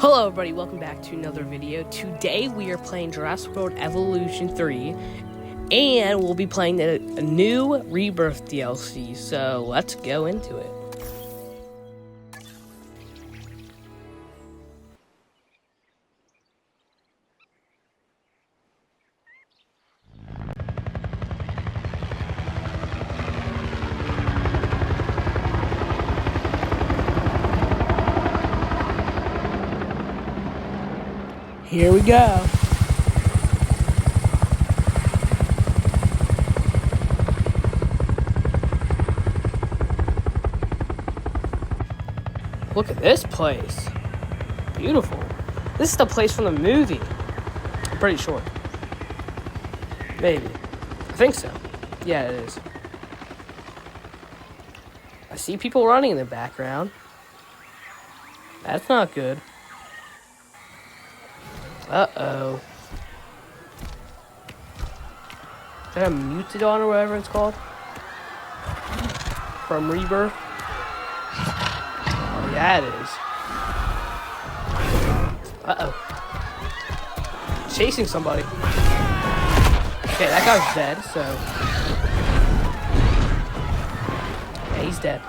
Hello everybody, welcome back to another video. Today we are playing Jurassic World Evolution 3, and we'll be playing a new Rebirth DLC, so let's go into it. Here we go. Look at this place. Beautiful. This is the place from the movie. I'm pretty sure. Maybe. I think so. Yeah, it is. I see people running in the background. That's not good. Uh-oh. Is that a Mutodon or whatever it's called? From Rebirth? Oh, yeah, it is. Uh-oh. Chasing somebody. Okay, that guy's dead, so... Yeah, he's dead.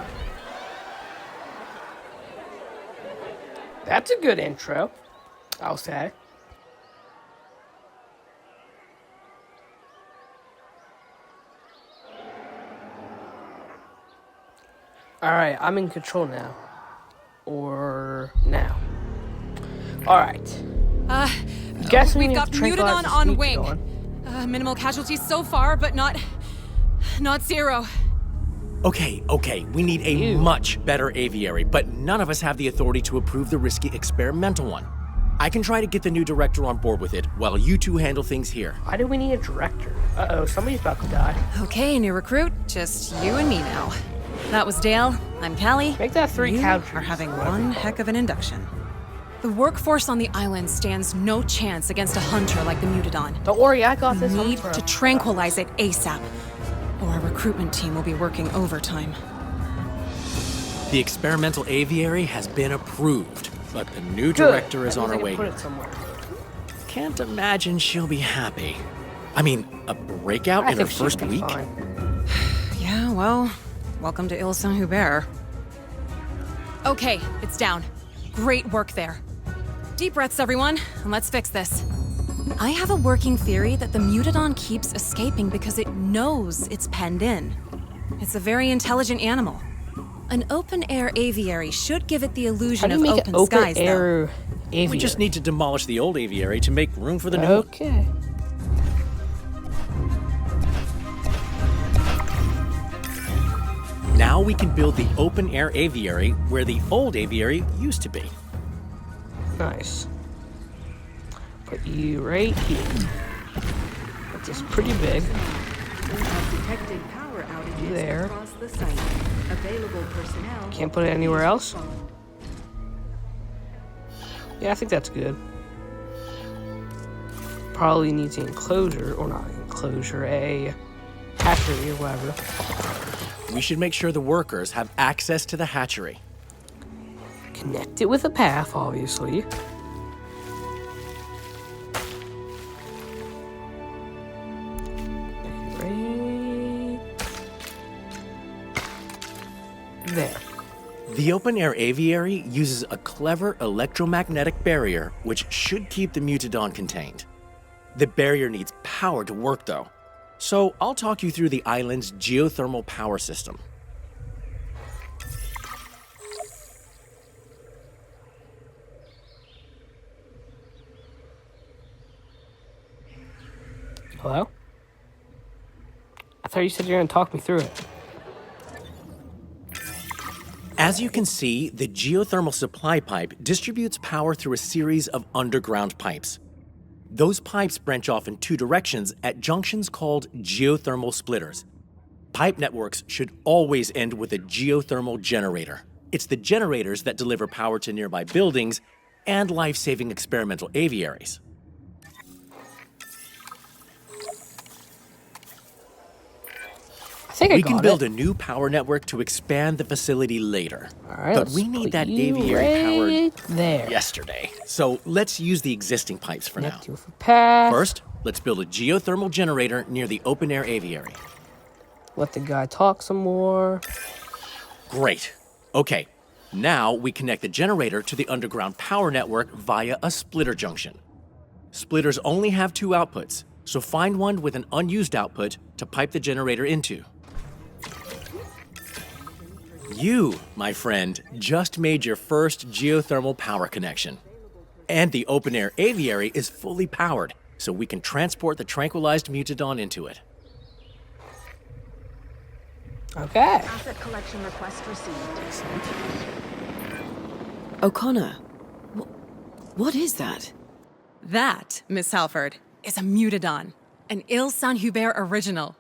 That's a good intro, I'll say. Alright, I'm in control now. Or now. Alright. We've got Mutodon on wing. Minimal casualties so far, but not zero. Okay, we need a much better aviary, but none of us have the authority to approve the risky experimental one. I can try to get the new director on board with it, while you two handle things here. Why do we need a director? Uh-oh, somebody's about to die. Okay, new recruit, just you and me now. That was Dale, I'm Callie. Make that 3 couches. You are having one heck of an induction. The workforce on the island stands no chance against a hunter like the Mutodon. Don't worry, I got this. We need to tranquilize it ASAP, or our recruitment team will be working overtime. The experimental aviary has been approved, but the new director is on her way. Put it somewhere. Can't imagine she'll be happy. I mean, a breakout in her first week? Yeah, well, welcome to Ile Saint-Hubert. Okay, it's down. Great work there. Deep breaths, everyone, and let's fix this. I have a working theory that the Mutodon keeps escaping because it knows it's penned in. It's a very intelligent animal. An open-air aviary should give it the illusion of open skies, though. We just need to demolish the old aviary to make room for the new one. Okay. Now we can build the open-air aviary where the old aviary used to be. Nice. Put you right here. That's just pretty big. Detected power outages there. Across the site. Available personnel. Can't put it anywhere else? Yeah, I think that's good. Probably needs an enclosure, or not an enclosure, a hatchery or whatever. We should make sure the workers have access to the hatchery. Connect it with a path, obviously. Right there. The open-air aviary uses a clever electromagnetic barrier which should keep the Mutodon contained. The barrier needs power to work, though. So I'll talk you through the island's geothermal power system. Hello? I thought you said you were going to talk me through it. As you can see, the geothermal supply pipe distributes power through a series of underground pipes. Those pipes branch off in 2 directions at junctions called geothermal splitters. Pipe networks should always end with a geothermal generator. It's the generators that deliver power to nearby buildings and life-saving experimental aviaries. I think I We got can build it. a new power network to expand the facility later. All right, But let's we need put that you aviary powered right there. yesterday. So let's use the existing pipes for now. Connect you for path. First, let's build a geothermal generator near the open-air aviary. Let the guy talk some more. Great. Okay, now we connect the generator to the underground power network via a splitter junction. Splitters only have 2 outputs, so find one with an unused output to pipe the generator into. You, my friend, just made your first geothermal power connection. And the open-air aviary is fully powered, so we can transport the tranquilized mutodon into it. Okay. Asset collection request received. O'Connor, what is that? That, Miss Halford, is a Mutodon, an Ile Saint-Hubert original.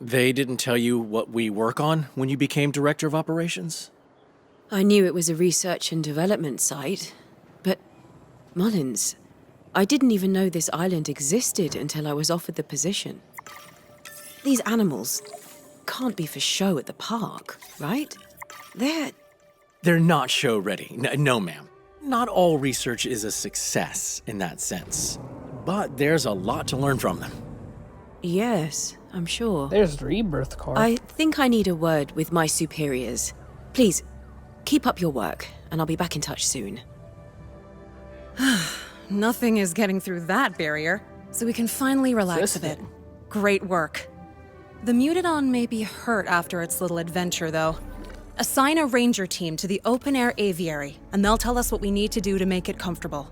They didn't tell you what we work on when you became Director of Operations? I knew it was a research and development site, but Mullins, I didn't even know this island existed until I was offered the position. These animals can't be for show at the park, right? They're not show ready. No, ma'am. Not all research is a success in that sense, but there's a lot to learn from them. Yes, I'm sure. There's the rebirth card. I think I need a word with my superiors. Please, keep up your work, and I'll be back in touch soon. Nothing is getting through that barrier, so we can finally relax a bit. Interesting. Great work. The Mutodon may be hurt after its little adventure, though. Assign a ranger team to the open-air aviary, and they'll tell us what we need to do to make it comfortable.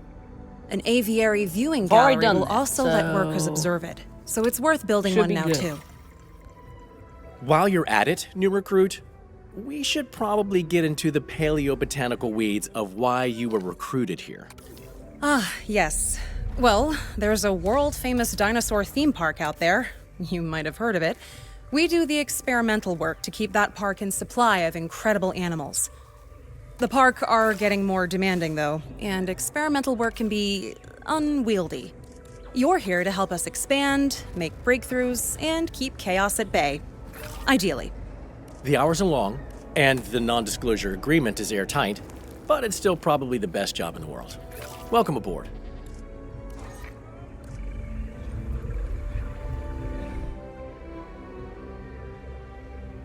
An aviary viewing Already gallery done will that, also let workers so- observe it, so it's worth building Should one be now, good. too. While you're at it, new recruit, we should probably get into the paleobotanical weeds of why you were recruited here. Yes. Well, there's a world-famous dinosaur theme park out there. You might have heard of it. We do the experimental work to keep that park in supply of incredible animals. The park are getting more demanding, though, and experimental work can be unwieldy. You're here to help us expand, make breakthroughs, and keep chaos at bay. Ideally. The hours are long, and the non-disclosure agreement is airtight, but it's still probably the best job in the world. Welcome aboard.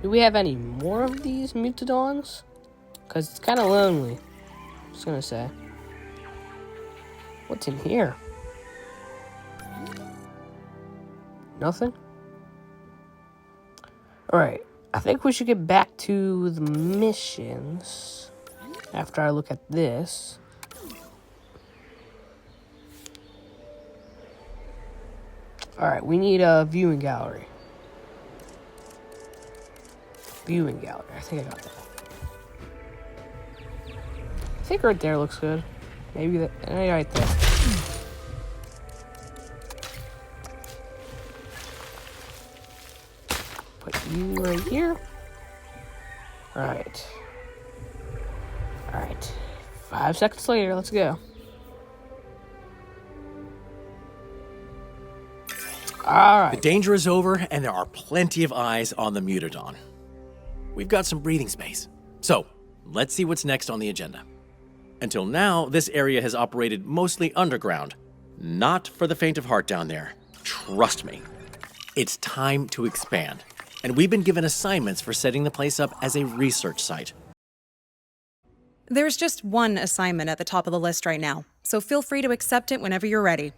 Do we have any more of these Mutodons? Because it's kind of lonely. Just gonna say. What's in here? Nothing? Alright. I think we should get back to the missions after I look at this. Alright, we need a viewing gallery. Viewing gallery. I think I got that. I think right there looks good. Maybe that right there. Put you right here. Alright. Alright. 5 seconds later, let's go. The Alright. danger is over, and there are plenty of eyes on the Mutodon. We've got some breathing space. So, let's see what's next on the agenda. Until now, this area has operated mostly underground. Not for the faint of heart down there. Trust me. It's time to expand. And we've been given assignments for setting the place up as a research site. There's just one assignment at the top of the list right now, so feel free to accept it whenever you're ready.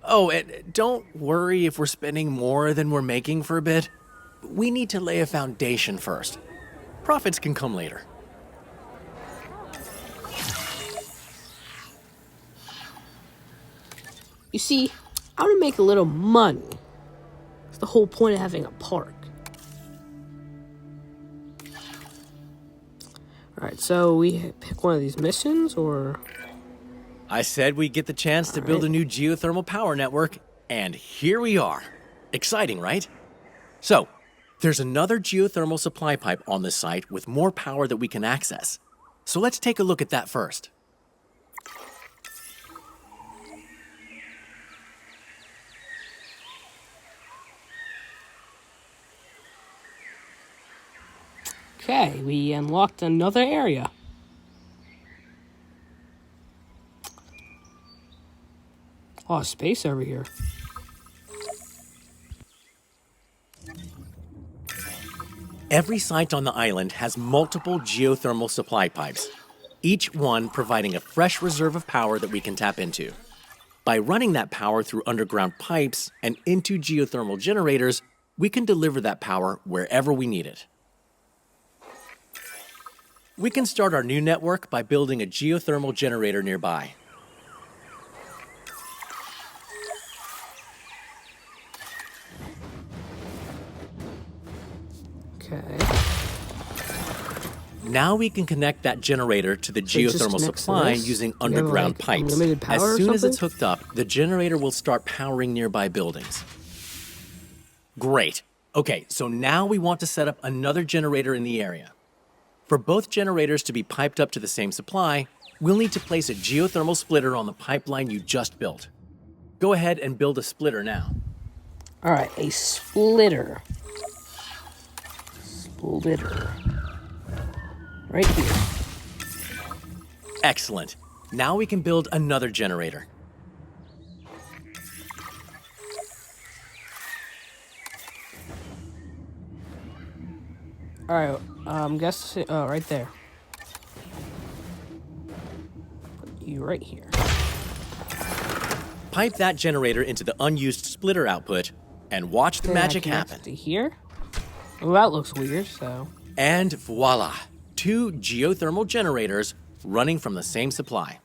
Oh, and don't worry if we're spending more than we're making for a bit. We need to lay a foundation first. Profits can come later. You see, I want to make a little money. It's the whole point of having a park. Alright, so we pick one of these missions, or... I said we'd get the chance to build a new geothermal power network, and here we are. Exciting, right? So, there's another geothermal supply pipe on this site with more power that we can access. So let's take a look at that first. Okay, we unlocked another area. Oh, space over here. Every site on the island has multiple geothermal supply pipes, each one providing a fresh reserve of power that we can tap into. By running that power through underground pipes and into geothermal generators, we can deliver that power wherever we need it. We can start our new network by building a geothermal generator nearby. Okay. Now we can connect that generator to the So it just geothermal connects to supply this? using You have, underground like, pipes. unlimited power As or soon as it's something? hooked up, the generator will start powering nearby buildings. Great. Okay, so now we want to set up another generator in the area. For both generators to be piped up to the same supply, we'll need to place a geothermal splitter on the pipeline you just built. Go ahead and build a splitter now. All right, a splitter. Splitter. Right here. Excellent. Now we can build another generator. All right, guess right there. Put you right here. Pipe that generator into the unused splitter output and watch the Then I magic connect happen. to here. Well, that looks weird. So And voila, 2 geothermal generators running from the same supply.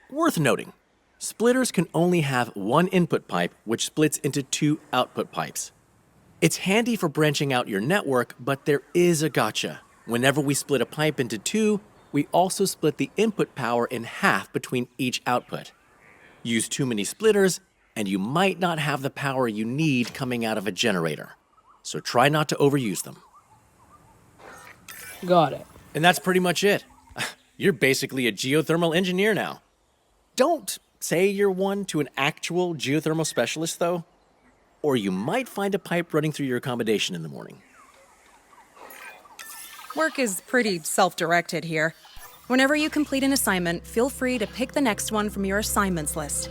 Worth noting, splitters can only have one input pipe which splits into 2 output pipes. It's handy for branching out your network, but there is a gotcha. Whenever we split a pipe into 2, we also split the input power in half between each output. Use too many splitters, and you might not have the power you need coming out of a generator. So try not to overuse them. got it. And that's pretty much it. You're basically a geothermal engineer now. Don't say you're one to an actual geothermal specialist, though, or you might find a pipe running through your accommodation in the morning. Work is pretty self-directed here. Whenever you complete an assignment, feel free to pick the next one from your assignments list.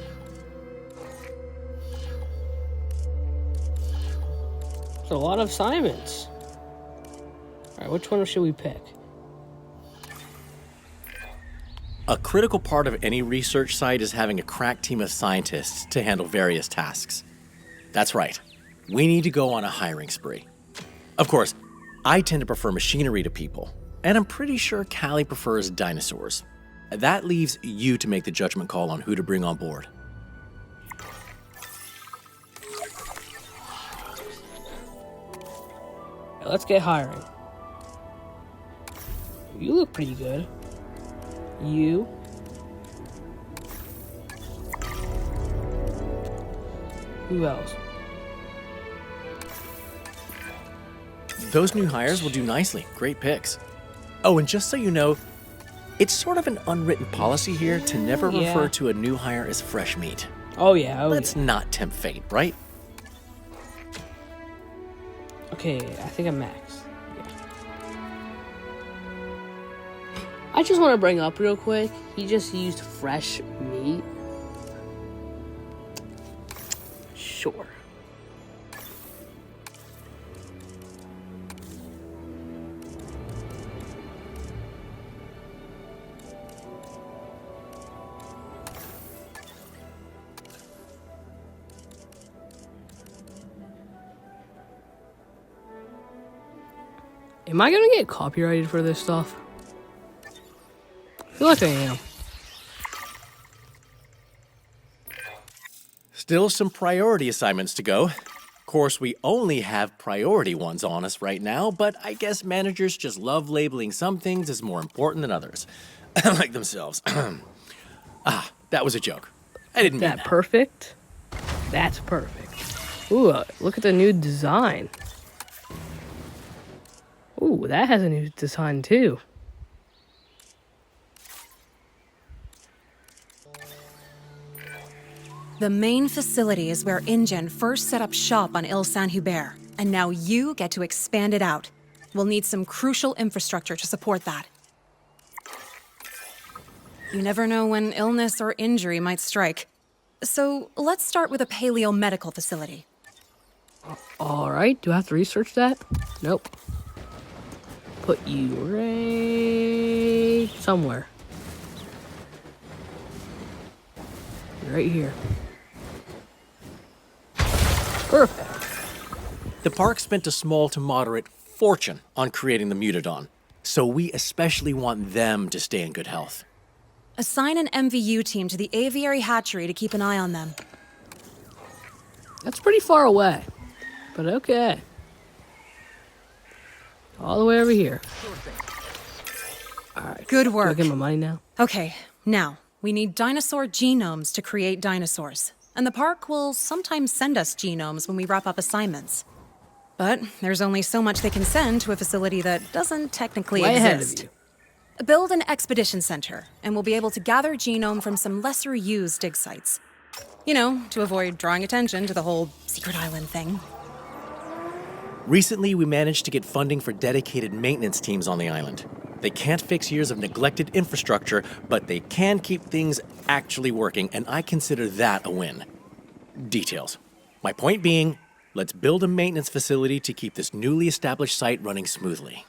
There's a lot of assignments. All right, which one should we pick? A critical part of any research site is having a crack team of scientists to handle various tasks. That's right. We need to go on a hiring spree. Of course, I tend to prefer machinery to people, and I'm pretty sure Callie prefers dinosaurs. That leaves you to make the judgment call on who to bring on board. Yeah, let's get hiring. You look pretty good. You. Who else? Those new hires will do nicely. Great picks. Oh, and just so you know, it's sort of an unwritten policy here to never Yeah. refer to a new hire as fresh meat. Oh yeah. Let's not tempt fate, right? Okay, I think I'm max. Yeah. I just want to bring up real quick. He just used fresh meat. Sure. Am I gonna get copyrighted for this stuff? I feel like I am. Still some priority assignments to go. Of course, we only have priority ones on us right now, but I guess managers just love labeling some things as more important than others. Like themselves. That was a joke. I didn't mean That that. perfect? That's perfect. Ooh, look at the new design. Ooh, that has a new design too. The main facility is where InGen first set up shop on Ile Saint-Hubert, and now you get to expand it out. we'll need some crucial infrastructure to support that. You never know when illness or injury might strike. So let's start with a paleo-medical facility. Alright, do I have to research that? Nope. Put you right somewhere. Right here. Perfect. The park spent a small to moderate fortune on creating the Mutodon, so we especially want them to stay in good health. Assign an MVU team to the aviary hatchery to keep an eye on them. That's pretty far away, but okay. All the way over here. Alright. Good Do I work. get my money now? Okay, now, we need dinosaur genomes to create dinosaurs. And the park will sometimes send us genomes when we wrap up assignments. But there's only so much they can send to a facility that doesn't technically Way ahead of exist. you. Build an expedition center, and we'll be able to gather genome from some lesser used dig sites. You know, to avoid drawing attention to the whole secret island thing. Recently, we managed to get funding for dedicated maintenance teams on the island. They can't fix years of neglected infrastructure, but they can keep things actually working, and I consider that a win. Details. My point being, let's build a maintenance facility to keep this newly established site running smoothly.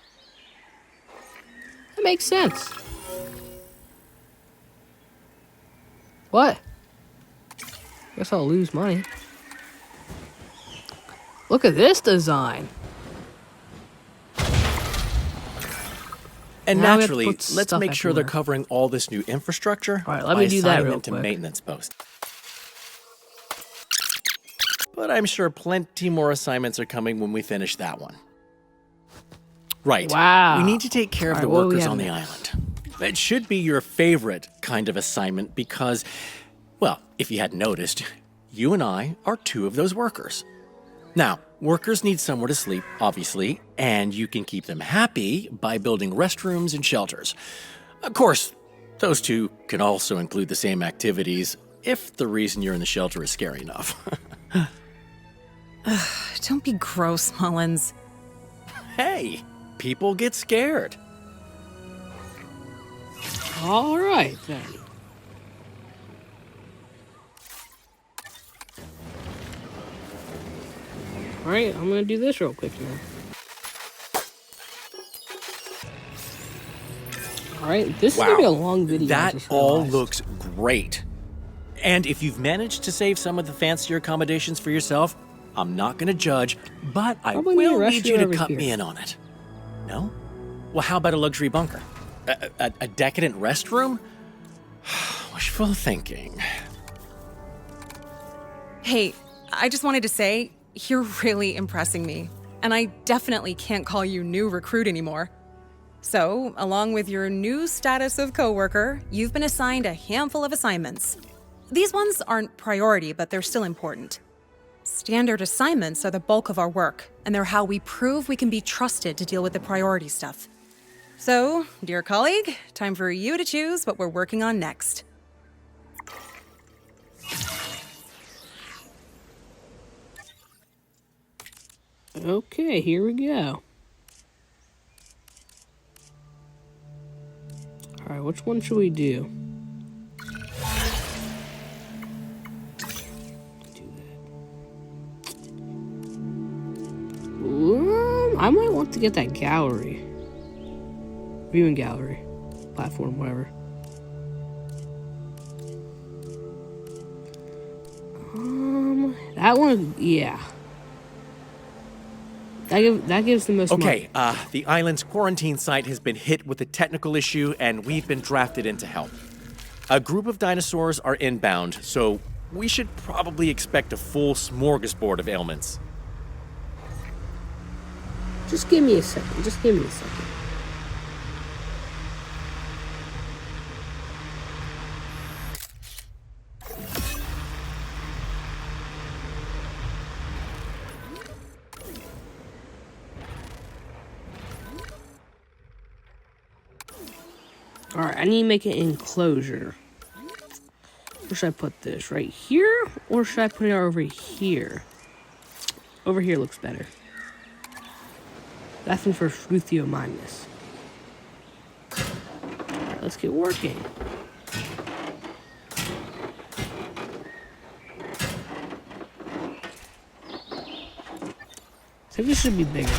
That makes sense. What? Guess I'll lose money. Look at this design. And Now we have to naturally, put let's stuff make sure they're everywhere. covering all this new infrastructure. All right, let by me do that assigning real them to quick. maintenance post. But I'm sure plenty more assignments are coming when we finish that one. Right. Wow. We need to take care of All the right, what do we workers have on the next? island. It should be your favorite kind of assignment because, well, if you hadn't noticed, you and I are two of those workers. Now, workers need somewhere to sleep, obviously, and you can keep them happy by building restrooms and shelters. Of course, those two can also include the same activities if the reason you're in the shelter is scary enough. Don't be gross, Mullins. Hey, people get scared. All right, then. All right, I'm gonna do this real quick now. All right, this is gonna be a long video. I That just all realized. looks great. And if you've managed to save some of the fancier accommodations for yourself, I'm not going to judge, but I Probably need a will need you to restroom over cut me here. in on it. No? Well, how about a luxury bunker? A decadent restroom? Wishful thinking. Hey, I just wanted to say, you're really impressing me. And I definitely can't call you new recruit anymore. So, along with your new status of coworker, you've been assigned a handful of assignments. These ones aren't priority, but they're still important. Standard assignments are the bulk of our work, and they're how we prove we can be trusted to deal with the priority stuff. So, dear colleague, time for you to choose what we're working on next. Okay, here we go. All right, which one should we do? I might want to get that gallery. Viewing gallery. Platform, whatever. That one, yeah. That gives the most Okay, money. the island's quarantine site has been hit with a technical issue, and we've been drafted in to help. A group of dinosaurs are inbound, so we should probably expect a full smorgasbord of ailments. Just give me a second. Just give me a second. Alright, I need to make an enclosure. Where should I put this? Right here? Or should I put it over here? Over here looks better. Nothing for Fruthio Minus. Alright, let's get working. I think this should be bigger.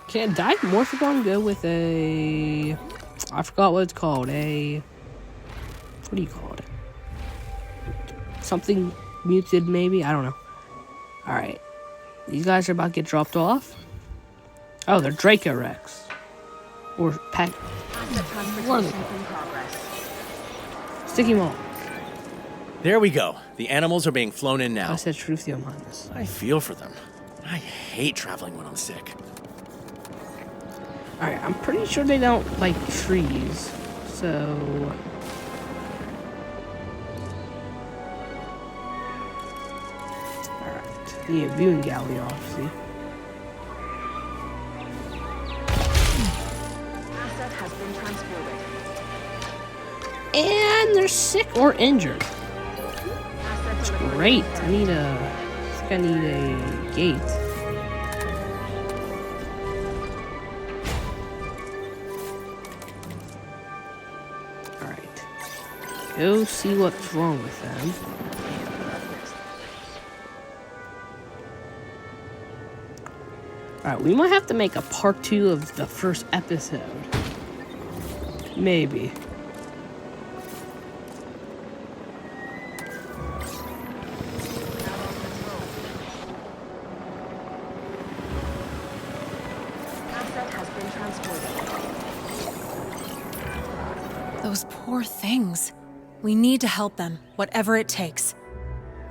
Can Dimorphodon go with a... I forgot what it's called. What do you call it? Something muted, maybe? I don't know. Alright. These guys are about to get dropped off. Oh, they're Draco Rex. Or Pack... What are they called? Sticky Maw. There we go. The animals are being flown in now. I said Truthio Minus. I feel for them. I hate traveling when I'm sick. Alright, I'm pretty sure they don't like trees. So... Alright. Yeah, viewing gallery, obviously. Asset has been transported. And they're sick or injured. Assets are Great. I think I need a gate. Alright. Go see what's wrong with them. Alright, we might have to make a part 2 of the first episode. Maybe. Asset has been transported. Those poor things. We need to help them, whatever it takes.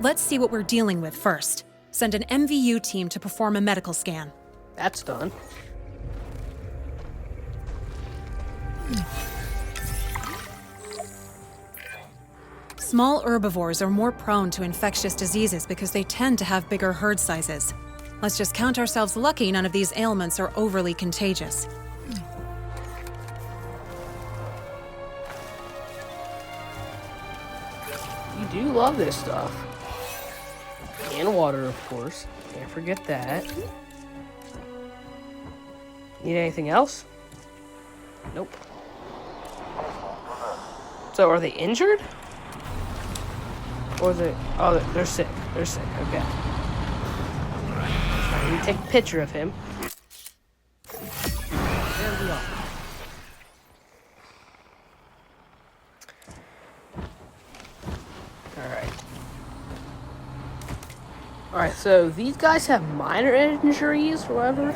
Let's see what we're dealing with first. Send an MVU team to perform a medical scan. That's done. Small herbivores are more prone to infectious diseases because they tend to have bigger herd sizes. Let's just count ourselves lucky none of these ailments are overly contagious. You do love this stuff. And water, of course. Can't forget that. Need anything else? Nope. So are they injured? Or is it... Oh, they're sick. They're sick. Okay. Let me take a picture of him. There we are. Alright. Alright, so these guys have minor injuries or whatever.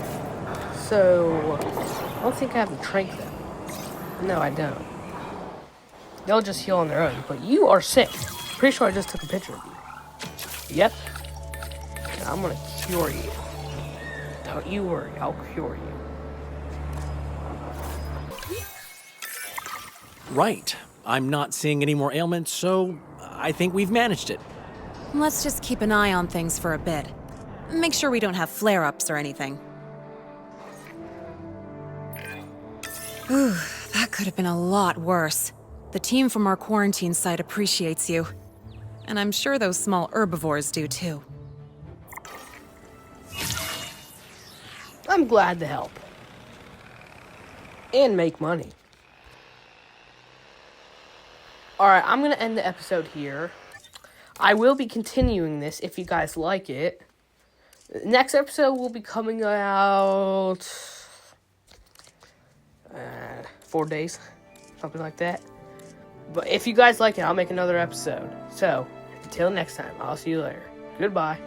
So, I don't think I have to trank them. No, I don't. They'll just heal on their own. But you are sick. Pretty sure I just took a picture of you. Yep. And I'm gonna cure you. Don't you worry, I'll cure you. Right. I'm not seeing any more ailments, so I think we've managed it. Let's just keep an eye on things for a bit. Make sure we don't have flare-ups or anything. Ooh, that could have been a lot worse. The team from our quarantine site appreciates you. And I'm sure those small herbivores do too. I'm glad to help. And make money. Alright, I'm going to end the episode here. I will be continuing this if you guys like it. Next episode will be coming out... 4 days. Something like that. But if you guys like it, I'll make another episode. So, until next time, I'll see you later. Goodbye.